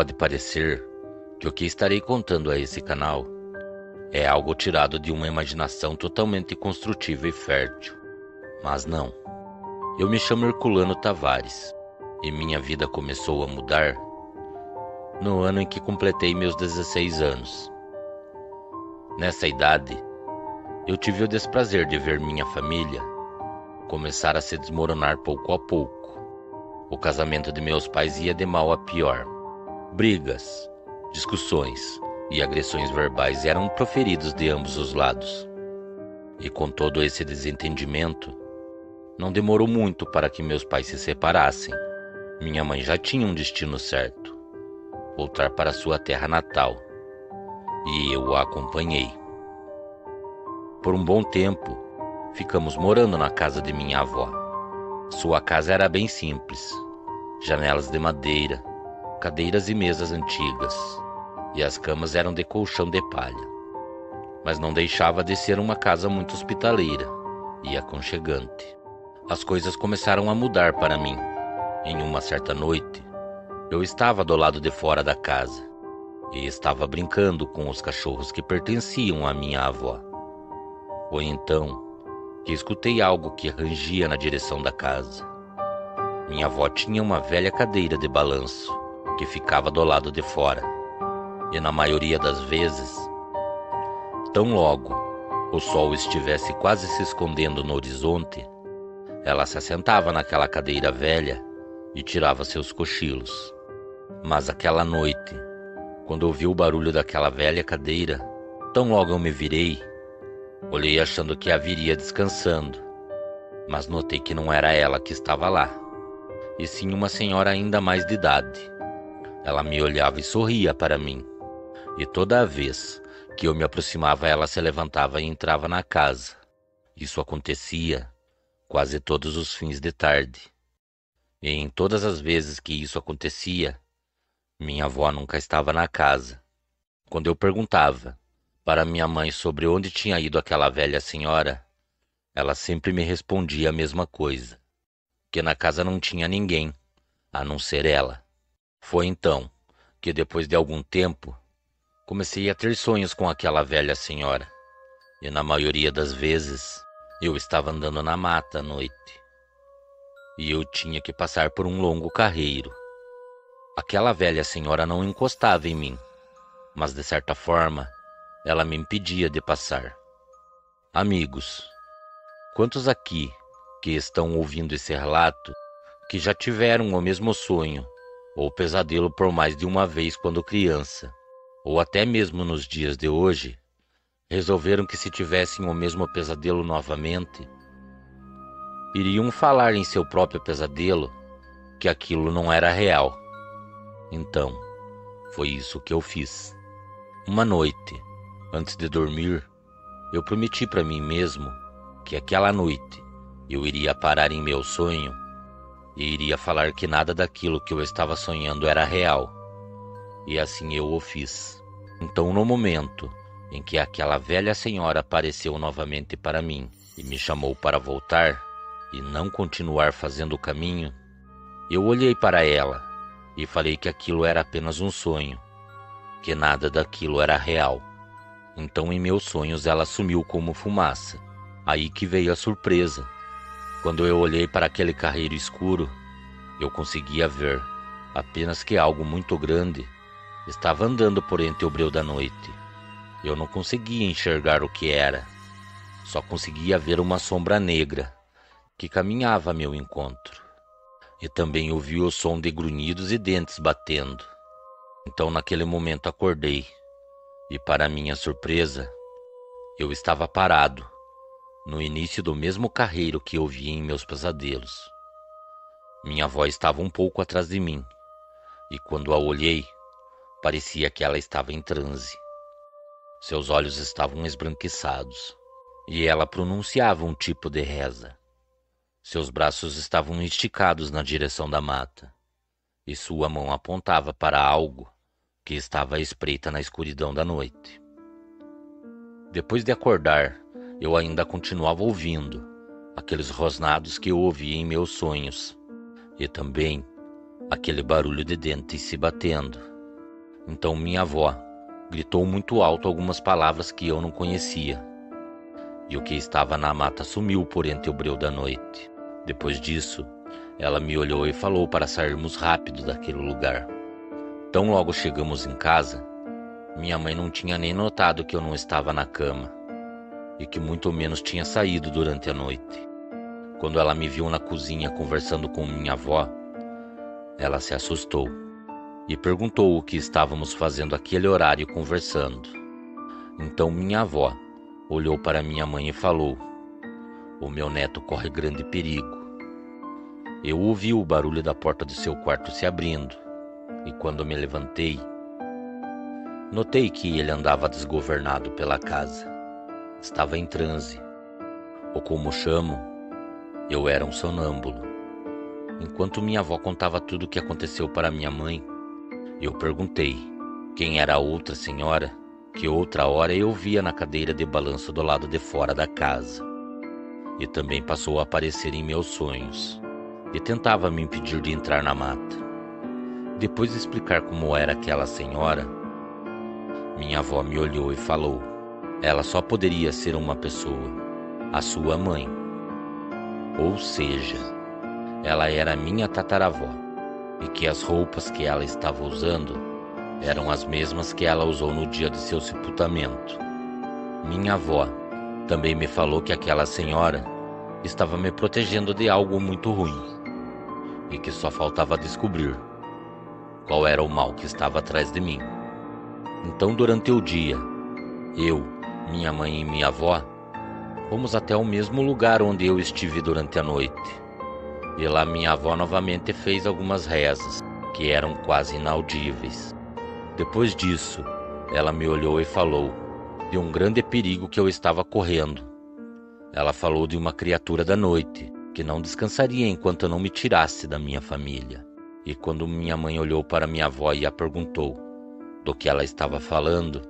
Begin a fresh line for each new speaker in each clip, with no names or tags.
Pode parecer que o que estarei contando a esse canal é algo tirado de uma imaginação totalmente construtiva e fértil, mas não. Eu me chamo Herculano Tavares e minha vida começou a mudar no ano em que completei meus 16 anos. Nessa idade, eu tive o desprazer de ver minha família começar a se desmoronar pouco a pouco. O casamento de meus pais ia de mal a pior. Brigas, discussões e agressões verbais eram proferidos de ambos os lados. E com todo esse desentendimento, não demorou muito para que meus pais se separassem. Minha mãe já tinha um destino certo: voltar para sua terra natal. E eu a acompanhei. Por um bom tempo, ficamos morando na casa de minha avó. Sua casa era bem simples: janelas de madeira, cadeiras e mesas antigas, e as camas eram de colchão de palha. Mas não deixava de ser uma casa muito hospitaleira e aconchegante. As coisas começaram a mudar para mim. Em uma certa noite, eu estava do lado de fora da casa e estava brincando com os cachorros que pertenciam à minha avó. Foi então que escutei algo que rangia na direção da casa. Minha avó tinha uma velha cadeira de balanço que ficava do lado de fora, e na maioria das vezes, tão logo o sol estivesse quase se escondendo no horizonte, ela se assentava naquela cadeira velha e tirava seus cochilos. Mas aquela noite, quando ouvi o barulho daquela velha cadeira, tão logo eu me virei, olhei achando que a viria descansando, mas notei que não era ela que estava lá, e sim uma senhora ainda mais de idade. Ela me olhava e sorria para mim, e toda a vez que eu me aproximava, ela se levantava e entrava na casa. Isso acontecia quase todos os fins de tarde, e em todas as vezes que isso acontecia, minha avó nunca estava na casa. Quando eu perguntava para minha mãe sobre onde tinha ido aquela velha senhora, ela sempre me respondia a mesma coisa: que na casa não tinha ninguém, a não ser ela. Foi então que, depois de algum tempo, comecei a ter sonhos com aquela velha senhora, e na maioria das vezes eu estava andando na mata à noite, e eu tinha que passar por um longo carreiro. Aquela velha senhora não encostava em mim, mas de certa forma ela me impedia de passar. Amigos, quantos aqui que estão ouvindo esse relato que já tiveram o mesmo sonho ou pesadelo por mais de uma vez quando criança, ou até mesmo nos dias de hoje, resolveram que se tivessem o mesmo pesadelo novamente, iriam falar em seu próprio pesadelo que aquilo não era real? Então, foi isso que eu fiz. Uma noite, antes de dormir, eu prometi para mim mesmo que aquela noite eu iria parar em meu sonho e iria falar que nada daquilo que eu estava sonhando era real. E assim eu o fiz. Então, no momento em que aquela velha senhora apareceu novamente para mim e me chamou para voltar e não continuar fazendo o caminho, eu olhei para ela e falei que aquilo era apenas um sonho, que nada daquilo era real. Então, em meus sonhos, ela sumiu como fumaça. Aí que veio a surpresa. Quando eu olhei para aquele carreiro escuro, eu conseguia ver apenas que algo muito grande estava andando por entre o breu da noite. Eu não conseguia enxergar o que era, só conseguia ver uma sombra negra que caminhava a meu encontro. E também ouvi o som de grunhidos e dentes batendo. Então, naquele momento, acordei, e para minha surpresa, eu estava parado no início do mesmo carreiro que eu via em meus pesadelos. Minha avó estava um pouco atrás de mim, e quando a olhei, parecia que ela estava em transe. Seus olhos estavam esbranquiçados, e ela pronunciava um tipo de reza. Seus braços estavam esticados na direção da mata, e sua mão apontava para algo que estava à espreita na escuridão da noite. Depois de acordar, eu ainda continuava ouvindo aqueles rosnados que eu ouvia em meus sonhos, e também aquele barulho de dentes se batendo. Então minha avó gritou muito alto algumas palavras que eu não conhecia, e o que estava na mata sumiu por entre o breu da noite. Depois disso, ela me olhou e falou para sairmos rápido daquele lugar. Tão logo chegamos em casa, minha mãe não tinha nem notado que eu não estava na cama, e que muito menos tinha saído durante a noite. Quando ela me viu na cozinha conversando com minha avó, ela se assustou e perguntou o que estávamos fazendo àquele horário conversando. Então minha avó olhou para minha mãe e falou: "O meu neto corre grande perigo." Eu ouvi o barulho da porta do seu quarto se abrindo, e quando me levantei, notei que ele andava desgovernado pela casa. Estava em transe, ou como chamo, eu era um sonâmbulo. Enquanto minha avó contava tudo o que aconteceu para minha mãe, eu perguntei quem era a outra senhora que outra hora eu via na cadeira de balanço do lado de fora da casa, e também passou a aparecer em meus sonhos, e tentava me impedir de entrar na mata. Depois de explicar como era aquela senhora, minha avó me olhou e falou: "Ela só poderia ser uma pessoa, a sua mãe. Ou seja, ela era minha tataravó, e que as roupas que ela estava usando eram as mesmas que ela usou no dia de seu sepultamento." Minha avó também me falou que aquela senhora estava me protegendo de algo muito ruim, e que só faltava descobrir qual era o mal que estava atrás de mim. Então, durante o dia, eu, minha mãe e minha avó fomos até o mesmo lugar onde eu estive durante a noite. E lá minha avó novamente fez algumas rezas, que eram quase inaudíveis. Depois disso, ela me olhou e falou de um grande perigo que eu estava correndo. Ela falou de uma criatura da noite, que não descansaria enquanto eu não me tirasse da minha família. E quando minha mãe olhou para minha avó e a perguntou do que ela estava falando,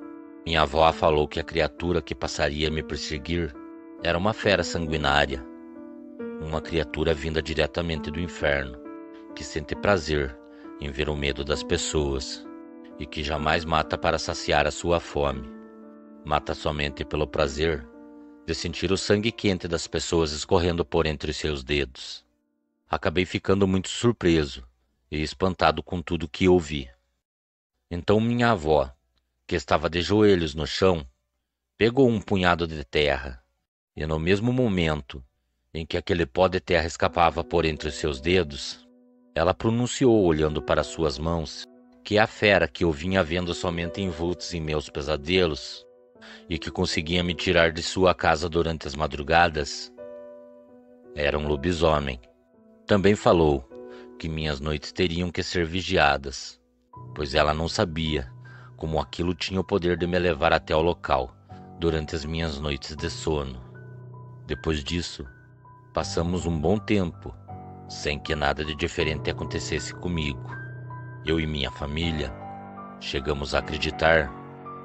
minha avó falou que a criatura que passaria a me perseguir era uma fera sanguinária, uma criatura vinda diretamente do inferno, que sente prazer em ver o medo das pessoas, e que jamais mata para saciar a sua fome. Mata somente pelo prazer de sentir o sangue quente das pessoas escorrendo por entre seus dedos. Acabei ficando muito surpreso e espantado com tudo que ouvi. Então minha avó, que estava de joelhos no chão, pegou um punhado de terra, e no mesmo momento em que aquele pó de terra escapava por entre os seus dedos, ela pronunciou, olhando para suas mãos, que a fera que eu vinha vendo somente envoltos em meus pesadelos e que conseguia me tirar de sua casa durante as madrugadas era um lobisomem. Também falou que minhas noites teriam que ser vigiadas, pois ela não sabia como aquilo tinha o poder de me levar até o local durante as minhas noites de sono. Depois disso, passamos um bom tempo sem que nada de diferente acontecesse comigo. Eu e minha família chegamos a acreditar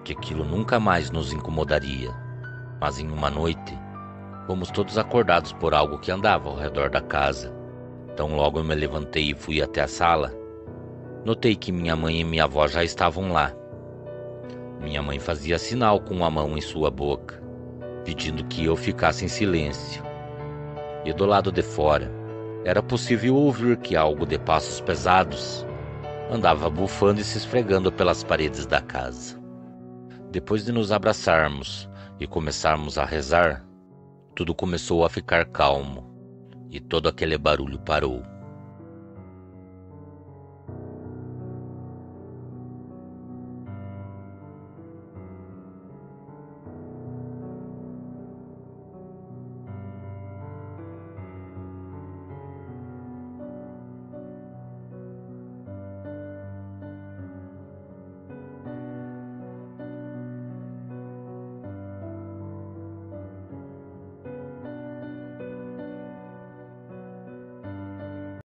que aquilo nunca mais nos incomodaria. Mas em uma noite, fomos todos acordados por algo que andava ao redor da casa. Então logo eu me levantei e fui até a sala. Notei que minha mãe e minha avó já estavam lá. Minha mãe fazia sinal com a mão em sua boca, pedindo que eu ficasse em silêncio. E do lado de fora, era possível ouvir que algo de passos pesados andava bufando e se esfregando pelas paredes da casa. Depois de nos abraçarmos e começarmos a rezar, tudo começou a ficar calmo e todo aquele barulho parou.